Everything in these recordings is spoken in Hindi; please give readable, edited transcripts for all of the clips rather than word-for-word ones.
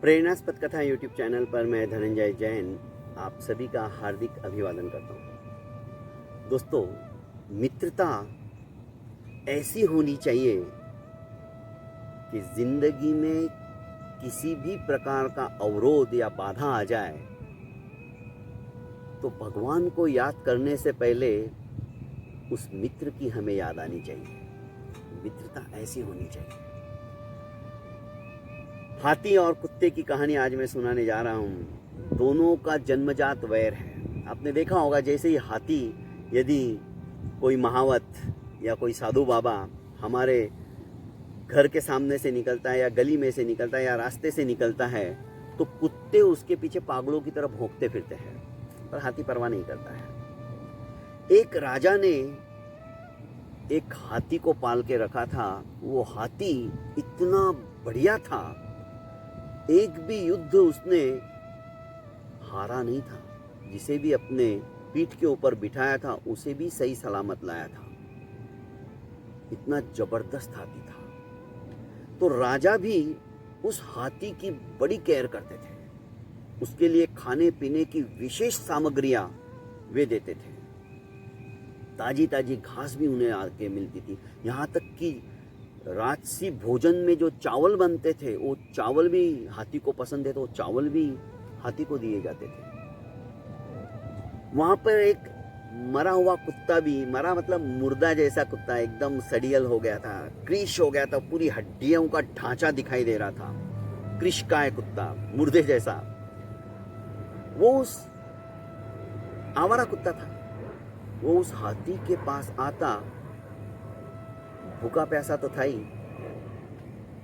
प्रेरणास्पद कथा यूट्यूब चैनल पर मैं धनंजय जैन आप सभी का हार्दिक अभिवादन करता हूँ। दोस्तों, मित्रता ऐसी होनी चाहिए कि जिंदगी में किसी भी प्रकार का अवरोध या बाधा आ जाए तो भगवान को याद करने से पहले उस मित्र की हमें याद आनी चाहिए। मित्रता ऐसी होनी चाहिए। हाथी और कुत्ते की कहानी आज मैं सुनाने जा रहा हूँ। दोनों का जन्मजात वैर है। आपने देखा होगा, जैसे ही हाथी, यदि कोई महावत या कोई साधु बाबा हमारे घर के सामने से निकलता है या गली में से निकलता है या रास्ते से निकलता है तो कुत्ते उसके पीछे पागलों की तरह भौंकते फिरते हैं, पर हाथी परवाह नहीं करता है। एक राजा ने एक हाथी को पाल के रखा था। वो हाथी इतना बढ़िया था, एक भी युद्ध उसने हारा नहीं था। जिसे भी अपने पीठ के ऊपर बिठाया था उसे भी सही सलामत लाया था। इतना जबरदस्त हाथी था। तो राजा भी उस हाथी की बड़ी केयर करते थे। उसके लिए खाने पीने की विशेष सामग्रियां वे देते थे। ताजी ताजी घास भी उन्हें आके मिलती थी। यहाँ तक कि राजसी भोजन में जो चावल बनते थे वो चावल भी हाथी को पसंद है, तो वो चावल भी हाथी को दिए जाते थे। वहां पर एक मरा हुआ कुत्ता भी, मरा मतलब मुर्दा जैसा कुत्ता, एकदम सड़ियल हो गया था, क्रिश हो गया था, पूरी हड्डियों का ढांचा दिखाई दे रहा था। क्रिश का है कुत्ता, मुर्दे जैसा। वो उस आवारा कुत्ता था। वो उस हाथी के पास आता, भूखा प्यासा तो था ही,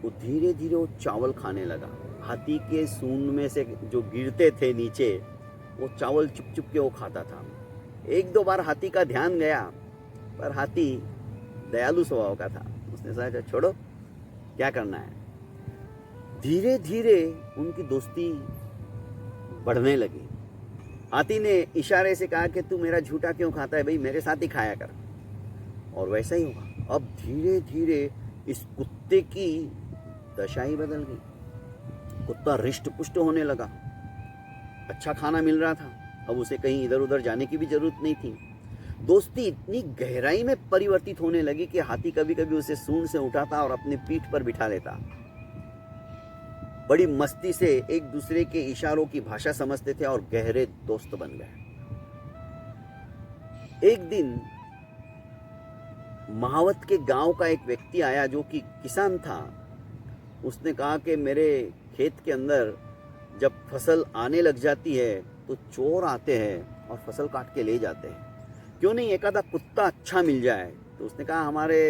वो धीरे धीरे वो चावल खाने लगा। हाथी के सूंड में से जो गिरते थे नीचे, वो चावल चुप चुप के वो खाता था। एक दो बार हाथी का ध्यान गया, पर हाथी दयालु स्वभाव का था। उसने सोचा छोड़ो, क्या करना है। धीरे धीरे उनकी दोस्ती बढ़ने लगी। हाथी ने इशारे से कहा कि तू मेरा झूठा क्यों खाता है भाई, मेरे साथ ही खाया कर। और वैसा ही हुआ। अब धीरे धीरे इस कुत्ते की दशा ही बदल गई। कुत्ता रिष्ट पुष्ट होने लगा। अच्छा खाना मिल रहा था, अब उसे कहीं इधर उधर जाने की भी जरूरत नहीं थी। दोस्ती इतनी गहराई में परिवर्तित होने लगी कि हाथी कभी कभी उसे सूंड से उठाता और अपने पीठ पर बिठा लेता। बड़ी मस्ती से एक दूसरे के इशारों की भाषा समझते थे और गहरे दोस्त बन गए। एक दिन महावत के गांव का एक व्यक्ति आया जो कि किसान था। उसने कहा कि मेरे खेत के अंदर जब फसल आने लग जाती है तो चोर आते हैं और फसल काट के ले जाते हैं। क्यों नहीं एक आधा कुत्ता अच्छा मिल जाए। तो उसने कहा हमारे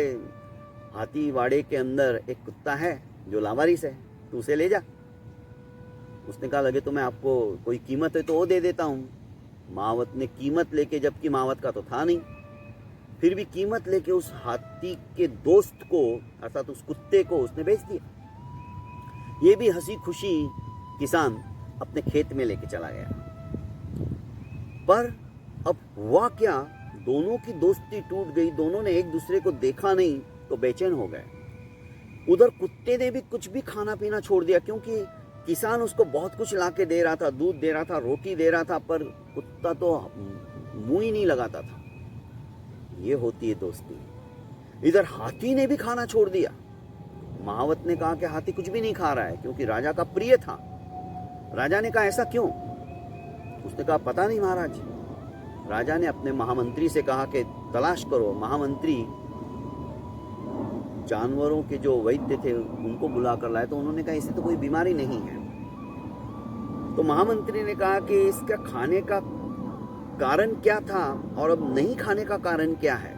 हाथी वाड़े के अंदर एक कुत्ता है जो लावारिस है, तो उसे ले जा। उसने कहा लगे तो मैं आपको कोई कीमत है तो वो दे देता हूँ। महावत ने कीमत लेके, जबकि महावत का तो था नहीं, फिर भी कीमत लेके उस हाथी के दोस्त को अर्थात उस कुत्ते को उसने बेच दिया। ये भी हंसी खुशी किसान अपने खेत में लेके चला गया। पर अब हुआ क्या, दोनों की दोस्ती टूट गई। दोनों ने एक दूसरे को देखा नहीं तो बेचैन हो गए। उधर कुत्ते ने भी कुछ भी खाना पीना छोड़ दिया, क्योंकि किसान उसको बहुत कुछ लाके दे रहा था, दूध दे रहा था, रोटी दे रहा था, पर कुत्ता तो मुंह ही नहीं लगाता था। ये होती है दोस्ती। इधर हाथी ने भी खाना छोड़ दिया। महावत ने कहा कि हाथी कुछ भी नहीं खा रहा है, क्योंकि राजा का प्रिय था। राजा ने कहा ऐसा क्यों। उसने कहा पता नहीं महाराज। राजा ने अपने महामंत्री से कहा कि तलाश करो। महामंत्री जानवरों के जो वैद्य थे उनको बुला कर लाए, तो उन्होंने कहा इसे तो कोई बीमारी नहीं है। तो महामंत्री ने कहा कि इसका खाने का कारण क्या था और अब नहीं खाने का कारण क्या है।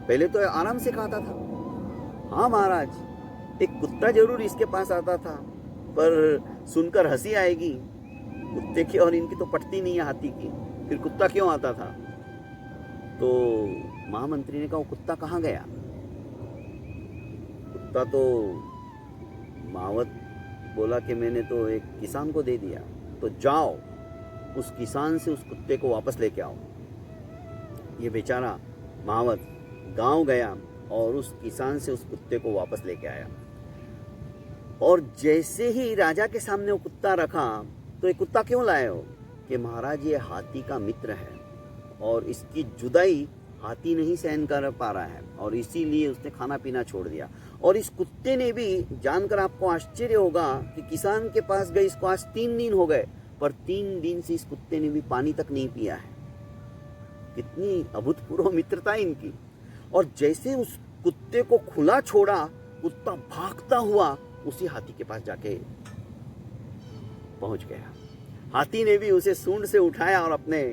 पहले तो आराम से खाता था। हाँ महाराज, एक कुत्ता जरूर इसके पास आता था, पर सुनकर हंसी आएगी, कुत्ते की और इनकी तो पटती नहीं है हाथी की, फिर कुत्ता क्यों आता था। तो महामंत्री ने कहा वो कुत्ता कहाँ गया। कुत्ता तो महावत बोला कि मैंने तो एक किसान को दे दिया। तो जाओ उस किसान से उस कुत्ते को वापस लेके आओ। ये बेचारा महावत गांव गया और उस किसान से उस कुत्ते को वापस लेके आया। और जैसे ही राजा के सामने वो कुत्ता रखा, तो ये कुत्ता क्यों लाए हो? कि महाराज ये हाथी का मित्र है और इसकी जुदाई हाथी नहीं सहन कर पा रहा है, और इसीलिए उसने खाना पीना छोड़ दिया। और इस कुत्ते ने भी, जानकर आपको आश्चर्य होगा कि किसान के पास गए, इसको आज 3 दिन हो गए, पर 3 दिन से इस कुत्ते ने भी पानी तक नहीं पिया है। कितनी अभूतपूर्व मित्रता इनकी। और जैसे उस कुत्ते को खुला छोड़ा, कुत्ता भागता हुआ उसी हाथी के पास जाके पहुंच गया। हाथी ने भी उसे सूंड से उठाया और अपने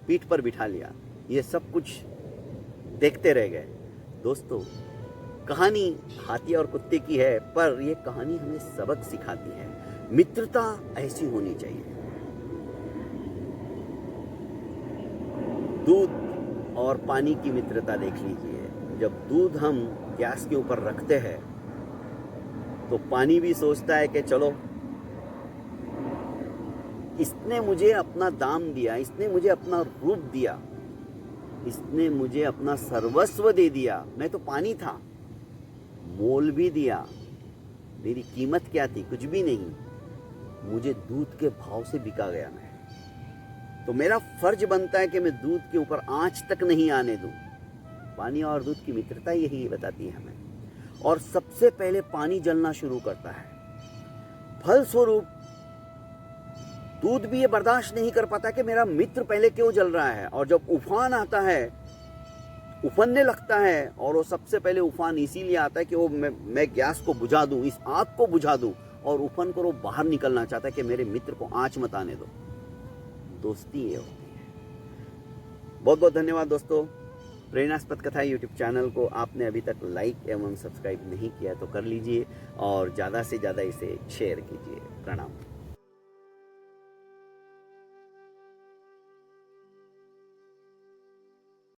पीठ पर बिठा लिया। ये सब कुछ देखते रह गए। दोस्तों, कहानी हाथी और कुत्ते की है, पर यह कहानी हमें सबक सिखाती है। मित्रता ऐसी होनी चाहिए। दूध और पानी की मित्रता देख लीजिए। जब दूध हम गैस के ऊपर रखते हैं तो पानी भी सोचता है कि चलो, इसने मुझे अपना दाम दिया, इसने मुझे अपना रूप दिया, इसने मुझे अपना सर्वस्व दे दिया। मैं तो पानी था, मोल भी दिया, मेरी कीमत क्या थी? कुछ भी नहीं। मुझे दूध के भाव से बिका गया मैं। तो मेरा फर्ज बनता है कि मैं दूध के ऊपर आंच तक नहीं आने दूं। पानी और दूध की मित्रता यही बताती है हमें। और सबसे पहले पानी जलना शुरू करता है। फलस्वरूप दूध भी ये बर्दाश्त नहीं कर पाता कि मेरा मित्र पहले क्यों जल रहा है। और जब उफान आता है, उफनने लगता है, और वो सबसे पहले उफान इसीलिए आता है कि वो मैं गैस को बुझा दूं, इस आग को बुझा दूं, और उफन को वो बाहर निकलना चाहता है कि मेरे मित्र को आंच मत आने दो। दोस्ती ये होती है। बहुत बहुत धन्यवाद दोस्तों। प्रेरणास्पद कथा यूट्यूब चैनल को आपने अभी तक लाइक एवं सब्सक्राइब नहीं किया तो कर लीजिए, और ज़्यादा से ज़्यादा इसे शेयर कीजिए। प्रणाम।